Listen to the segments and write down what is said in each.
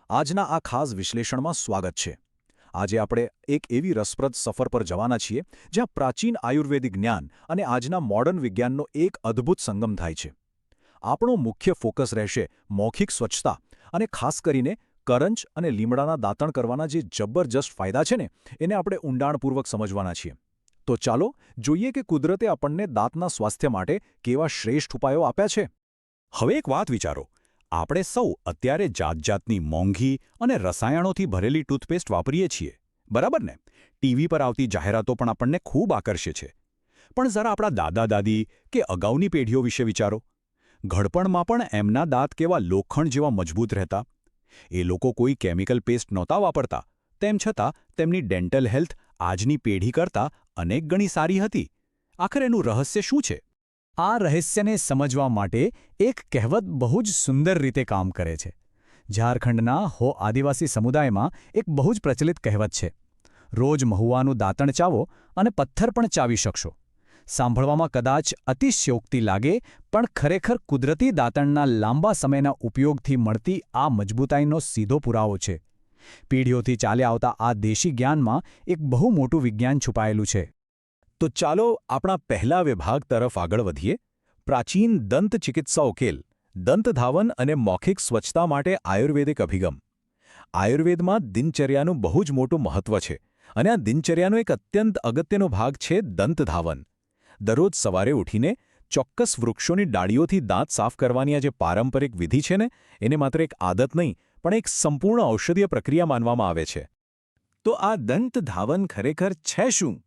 આજના આ ખાસ વિશ્લેષણમાં સ્વાગત છે। આજે આપણે એક એવી રસપ્રદ સફર પર જવાના છીએ જ્યાં પ્રાચીન આયુર્વેદિક જ્ઞાન અને આજના મોડર્ન વિજ્ઞાનનો એક અદ્ભુત સંગમ થાય છે। આપણો મુખ્ય ફોકસ રહેશે મૌખિક સ્વચ્છતા અને ખાસ કરીને કરંજ અને લીમડાના દાંતણ કરવાના જે જબરજસ્ત ફાયદા છે ને એને આપણે ઊંડાણપૂર્વક સમજવાના છીએ। તો ચાલો જોઈએ કે કુદરતે આપણને દાંતના સ્વાસ્થ્ય માટે કેવા શ્રેષ્ઠ ઉપાયો આપ્યા છે। હવે એક વાત વિચારો, આપણે સૌ અત્યારે જાતજાતની મોંઘી અને રસાયણોથી ભરેલી ટૂથપેસ્ટ વાપરીએ છીએ, બરાબર ને? ટીવી પર આવતી જાહેરાતો પણ આપણને ખૂબ આકર્ષે છે। પણ જરા આપણા દાદા-દાદી કે અગાઉની પેઢીઓ વિશે વિચારો। ઘડપણમાં પણ એમના દાંત કેવા લોખંડ જેવા મજબૂત રહેતા। એ લોકો કોઈ કેમિકલ પેસ્ટ નહોતા વાપરતા, તેમ છતાં તેમની ડેન્ટલ હેલ્થ આજની પેઢી કરતાં અનેક ગણી સારી હતી। આખરે એનું રહસ્ય શું છે? આ રહસ્યને સમજવા માટે એક કહેવત બહુ જ સુંદર રીતે કામ કરે છે। ઝારખંડના આદિવાસી સમુદાયમાં એક બહુ જ પ્રચલિત કહેવત છે, રોજ મહુવાનું દાંતણ ચાવો અને પથ્થર પણ ચાવી શકશો। સાંભળવામાં કદાચ અતિશયોક્તિ લાગે, પણ ખરેખર કુદરતી દાંતણના લાંબા સમયના ઉપયોગથી મળતી આ મજબૂતાઈનો સીધો પુરાવો છે। પેઢીઓથી ચાલ્યા આવતા આ દેશી જ્ઞાનમાં એક બહુ મોટું વિજ્ઞાન છુપાયેલું છે। તો ચાલો આપણા પહેલા વિભાગ તરફ આગળ વધીએ। પ્રાચીન દંત ચિકિત્સા ઉકેલ, દંતધાવન અને મૌખિક સ્વચ્છતા માટે આયુર્વેદિક અભિગમ। આયુર્વેદમાં દિનચર્યાનું બહુ જ મોટું મહત્વ છે અને આ દિનચર્યાનો એક અત્યંત અગત્યનો ભાગ છે દંતધાવન। દરરોજ સવારે ઉઠીને ચોક્કસ વૃક્ષોની ડાળીઓથી દાંત સાફ કરવાની આ જે પારંપરિક વિધિ છે ને, એને માત્ર એક આદત નહીં પણ એક સંપૂર્ણ ઔષધીય પ્રક્રિયા માનવામાં આવે છે। તો આ દંતધાવન ખરેખર છે શું?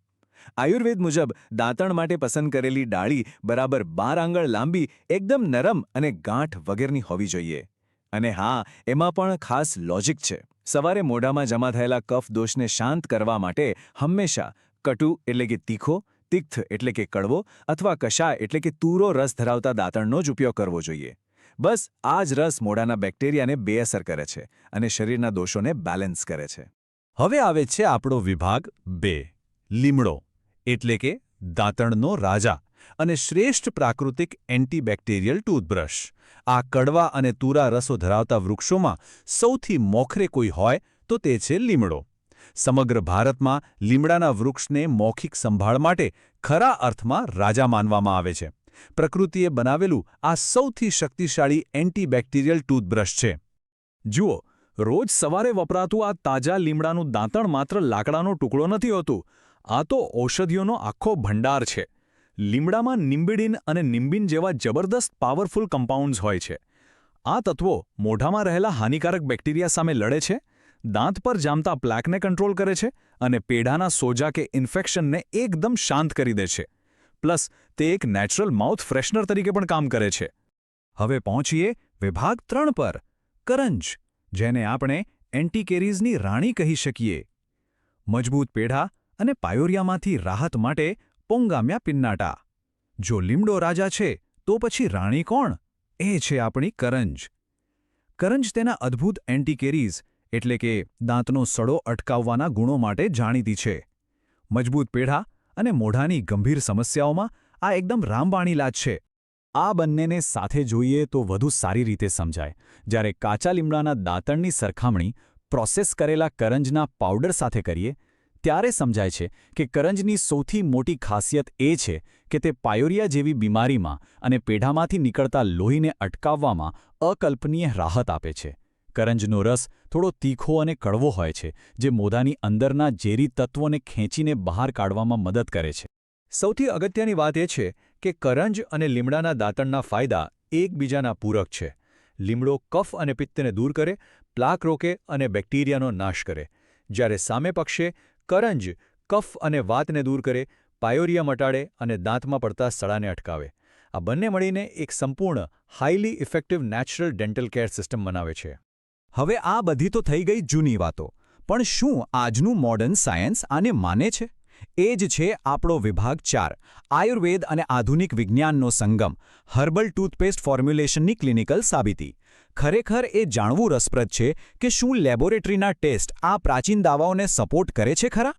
આયુર્વેદ મુજબ દાંતણ માટે પસંદ કરેલી ડાળી બરાબર 12 આંગળ લાંબી, એકદમ નરમ અને ગાંઠ વગરની હોવી જોઈએ। અને હા, એમાં પણ ખાસ લોજિક છે। સવારે મોઢામાં જમા થયેલા કફ દોષને શાંત કરવા માટે હંમેશા કટુ એટલે કે તીખો, તિક્ત એટલે કે કડવો અથવા કષાય એટલે કે તુરો રસ ધરાવતા દાંતણનો જ ઉપયોગ કરવો જોઈએ। બસ આ જ રસ મોઢાના બેક્ટેરિયાને બેઅસર કરે છે અને શરીરના દોષોને બેલેન્સ કરે છે। હવે આવે છે આપણો વિભાગ 2, લીમડો, એટલે કે દાંતણનો રાજા અને શ્રેષ્ઠ પ્રાકૃતિક એન્ટીબેક્ટેરિયલ ટૂથબ્રશ। આ કડવા અને તુરા રસો ધરાવતા વૃક્ષોમાં સૌથી મોખરે કોઈ હોય તો તે છે લીમડો। સમગ્ર ભારતમાં લીમડાના વૃક્ષને મૌખિક સંભાળ માટે ખરા અર્થમાં રાજા માનવામાં આવે છે। પ્રકૃતિએ બનાવેલું આ સૌથી શક્તિશાળી એન્ટીબેક્ટેરિયલ ટૂથબ્રશ છે। જુઓ, રોજ સવારે વપરાતું આ તાજા લીમડાનું દાંતણ માત્ર લાકડાનો ટુકડો નથી હોતું, આ તો ઔષધિઓનો આખો ભંડાર છે। લીમડામાં નિમ્બિડીન અને નિમ્બિન જેવા જબરદસ્ત પાવરફુલ કમ્પાઉન્ડ્સ હોય છે। આ તત્વો મોઢામાં રહેલા હાનિકારક બેક્ટેરિયા સામે લડે છે, દાંત પર જામતા પ્લેકને કંટ્રોલ કરે છે અને પેઢાના સોજા કે ઇન્ફેક્શનને એકદમ શાંત કરી દે છે। પ્લસ તે એક નેચરલ માઉથ ફ્રેશનર તરીકે પણ કામ કરે છે। હવે પહોંચીએ વિભાગ 3 પર, કરંજ, જેને આપણે એન્ટીકેરીઝની રાણી કહી શકીએ। મજબૂત પેઢા અને પાયોરિયામાંથી રાહત માટે પોંગામ્યા પિન્નાટા। જો લીમડો રાજા છે તો પછી રાણી કોણ? એ છે આપણી કરંજ। કરંજ તેના અદ્ભુત એન્ટીકેરીઝ એટલે કે દાંતનો સડો અટકાવવાના ગુણો માટે જાણીતી છે। મજબૂત પેઢા અને મોઢાની ગંભીર સમસ્યાઓમાં આ એકદમ રામબાણ ઇલાજ છે। આ બંનેને સાથે જોઈએ તો વધુ સારી રીતે સમજાય। જ્યારે કાચા લીમડાના દાંતણની સરખામણી પ્રોસેસ કરેલા કરંજના પાવડર સાથે કરીએ ત્યારે સમજાય છે કે કરંજની સૌથી મોટી ખાસિયત એ છે કે તે પાયોરિયા જેવી બીમારીમાં અને પેઢામાંથી નીકળતા લોહીને અટકાવવામાં અકલ્પનીય રાહત આપે છે। કરંજનો રસ થોડો તીખો અને કડવો હોય છે, જે મોઢાની અંદરના ઝેરી તત્વોને ખેંચીને બહાર કાઢવામાં મદદ કરે છે। સૌથી અગત્યની વાત એ છે કે કરંજ અને લીમડાના દાંતણના ફાયદા એકબીજાના પૂરક છે। લીમડો કફ અને પિત્તને દૂર કરે, પ્લાક રોકે અને બેક્ટેરિયાનો નાશ કરે, જ્યારે સામે પક્ષે કરંજ કફ અને વાતને દૂર કરે, પાયોરિયા મટાડે અને દાંતમાં પડતા સડાને અટકાવે। આ બંને મળીને એક સંપૂર્ણ highly effective natural dental care system બનાવે છે। હવે આ બધી તો થઈ ગઈ જૂની વાતો, પણ શું આજનું મોડર્ન સાયન્સ આને માને છે? એ જ છે આપણો વિભાગ 4, આયુર્વેદ અને આધુનિક વિજ્ઞાનનો સંગમ, હર્બલ ટૂથપેસ્ટ ફોર્મ્યુલેશનની ક્લિનિકલ સાબિતી। ખરેખર એ જાણવું રસપ્રદ છે કે શું લેબોરેટરીના ટેસ્ટ આ પ્રાચીન દાવાઓને સપોર્ટ કરે છે ખરા?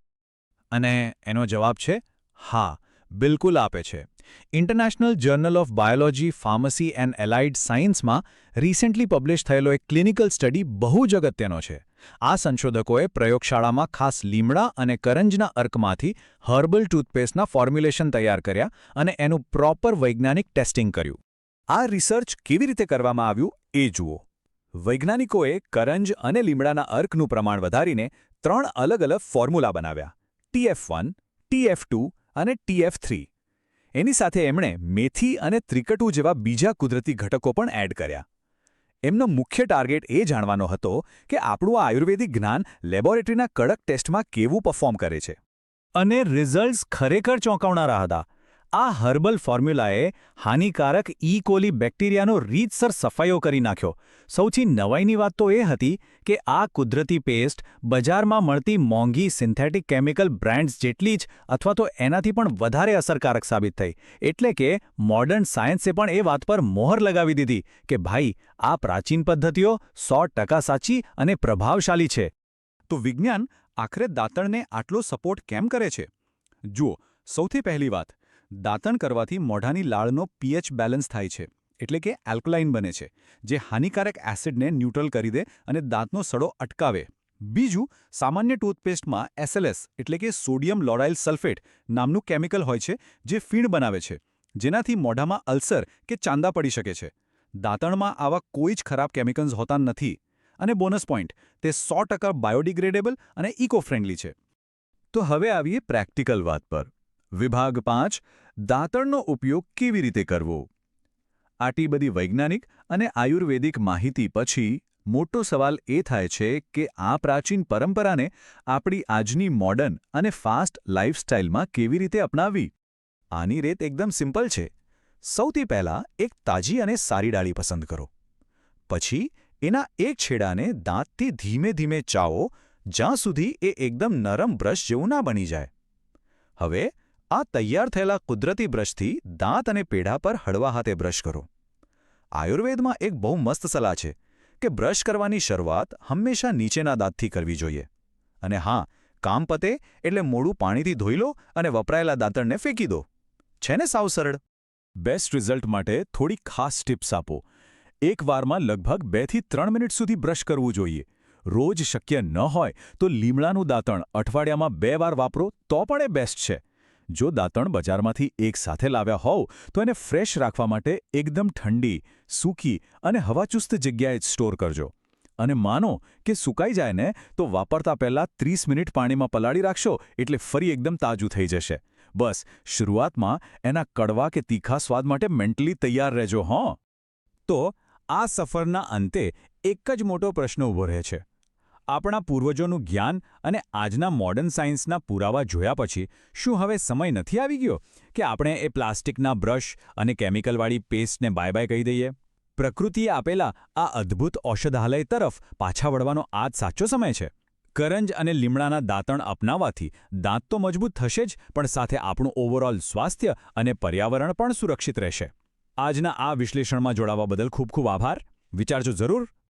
અને એનો જવાબ છે હા, બિલકુલ આપે છે। International journal of biology pharmacy and allied સાયન્સમાં રિસેન્ટલી પબ્લિશ થયેલો એક ક્લિનિકલ સ્ટડી બહુ જ અગત્યનો છે. આ સંશોધકોએ પ્રયોગશાળામાં ખાસ લીમડા અને કરંજના અર્કમાંથી હર્બલ ટૂથપેસ્ટના ફોર્મ્યુલેશન તૈયાર કર્યા અને એનું પ્રોપર વૈજ્ઞાનિક ટેસ્ટિંગ કર્યું. આ રિસર્ચ કેવી રીતે કરવામાં આવ્યું એ જુઓ. વૈજ્ઞાનિકોએ કરંજ અને લીમડાના અર્કનું પ્રમાણ વધારીને 3 અલગ-અલગ ફોર્મ્યુલા બનાવ્યા: TF1, TF2 અને TF3. એની સાથે એમણે મેથી અને ત્રિકટુ જેવા બીજા કુદરતી ઘટકો પણ એડ કર્યા. એમનો મુખ્ય ટાર્ગેટ એ જાણવાનો હતો કે આપણું આ આયુર્વેદિક જ્ઞાન લેબોરેટરીના કડક ટેસ્ટમાં કેવું પરફોર્મ કરે છે. અને રિઝલ્ટ્સ ખરેખર ચોંકાવનારા હતા. આ હર્બલ ફોર્મ્યુલાએ હાનિકારક ઈ કોલી બેક્ટેરિયાનો રીતસર સફાયો કરી નાખ્યો. સૌથી નવાઈની વાત તો એ હતી કે આ કુદરતી પેસ્ટ બજારમાં મળતી મોંઘી સિન્થેટિક કેમિકલ બ્રાન્ડ્સ જેટલી જ અથવા તો એનાથી પણ વધારે અસરકારક સાબિત થઈ. એટલે કે મોડર્ન સાયન્સે પણ એ વાત પર મોહર લગાવી દીધી કે ભાઈ, આ પ્રાચીન પદ્ધતિઓ 100% સાચી અને પ્રભાવશાળી છે. તો વિજ્ઞાન આખરે દાંતણને આટલો સપોર્ટ કેમ કરે છે? જુઓ, સૌથી પહેલી વાત, દાંતણ કરવાથી મોઢાની લાળનો pH બેલેન્સ થાય છે, એટલે કે એલ્કલાઇન બને છે, જે હાનિકારક એસિડને ન્યુટ્રલ કરી દે અને દાંતનો સડો અટકાવે. બીજું, સામાન્ય ટૂથપેસ્ટમાં SLS એટલે કે સોડિયમ લોરાઇલ સલ્ફેટ નામનું કેમિકલ હોય છે, જે ફીણ બનાવે છે, જેનાથી મોઢામાં અલ્સર કે ચાંદા પડી શકે છે. દાંતણમાં આવા કોઈ જ ખરાબ કેમિકલ્સ હોતા નથી. અને બોનસ પોઈન્ટ, તે 100% બાયોડિગ્રેડેબલ અને ઇકો ફ્રેન્ડલી છે. તો હવે આવીએ પ્રેક્ટિકલ વાત પર. વિભાગ 5, દાંતણનો ઉપયોગ કેવી રીતે કરવો? આટલી બધી વૈજ્ઞાનિક અને આયુર્વેદિક માહિતી પછી મોટો સવાલ એ થાય છે કે આ પ્રાચીન પરંપરાને આપણી આજની મોડર્ન અને ફાસ્ટ લાઇફસ્ટાઇલમાં કેવી રીતે અપનાવવી? આની રીત એકદમ સિમ્પલ છે. સૌથી પહેલાં એક તાજી અને સારી ડાળી પસંદ કરો. પછી એના એક છેડાને દાંતથી ધીમે ધીમે ચાવો, જ્યાં સુધી એ એકદમ નરમ બ્રશ જેવું ના બની જાય. હવે આ તૈયાર થયેલા કુદરતી બ્રશથી દાંત અને પેઢા પર હળવા હાથે બ્રશ કરો. આયુર્વેદમાં એક બહુ મસ્ત સલાહ છે કે બ્રશ કરવાની શરૂઆત હંમેશા નીચેના દાંતથી કરવી જોઈએ. અને હા, કામ પતે એટલે મોઢું પાણીથી ધોઈ લો અને વપરાયેલા દાંતણને ફેંકી દો. છે ને સાવ સરળ? બેસ્ટ રિઝલ્ટ માટે થોડી ખાસ ટિપ્સ આપો. એક વારમાં લગભગ 2 થી 3 મિનિટ સુધી બ્રશ કરવું જોઈએ. રોજ શક્ય ન હોય તો લીમડાનું દાંતણ અઠવાડિયામાં 2 વાર વાપરો તો પણ એ બેસ્ટ છે. જો દાંતણ બજારમાંથી એક સાથે લાવ્યા હોવ તો એને ફ્રેશ રાખવા માટે એકદમ ઠંડી, સૂકી અને હવાચુસ્ત જગ્યાએ જ સ્ટોર કરજો. અને માનો કે સુકાઈ જાય ને તો વાપરતા પહેલાં 30 મિનિટ પાણીમાં પલાળી રાખશો એટલે ફરી એકદમ તાજું થઈ જશે. બસ શરૂઆતમાં એના કડવા કે તીખા સ્વાદ માટે મેન્ટલી તૈયાર રહેજો. તો આ સફરના અંતે એક જ મોટો પ્રશ્ન ઊભો રહે છે. આપણા પૂર્વજોનું જ્ઞાન અને આજના મોડર્ન સાયન્સના પુરાવા જોયા પછી શું હવે સમય નથી આવી ગયો કે આપણે એ પ્લાસ્ટિકના બ્રશ અને કેમિકલવાળી પેસ્ટને બાય બાય કહી દઈએ? પ્રકૃતિએ આપેલા આ અદ્ભુત ઔષધાલય તરફ પાછા વળવાનો આ જ સાચો સમય છે. કરંજ અને લીમડાના દાંતણ અપનાવવાથી દાંત તો મજબૂત થશે જ, પણ સાથે આપણું ઓવરઓલ સ્વાસ્થ્ય અને પર્યાવરણ પણ સુરક્ષિત રહેશે. આજના આ વિશ્લેષણમાં જોડાવા બદલ ખૂબ ખૂબ આભાર. વિચારજો જરૂર.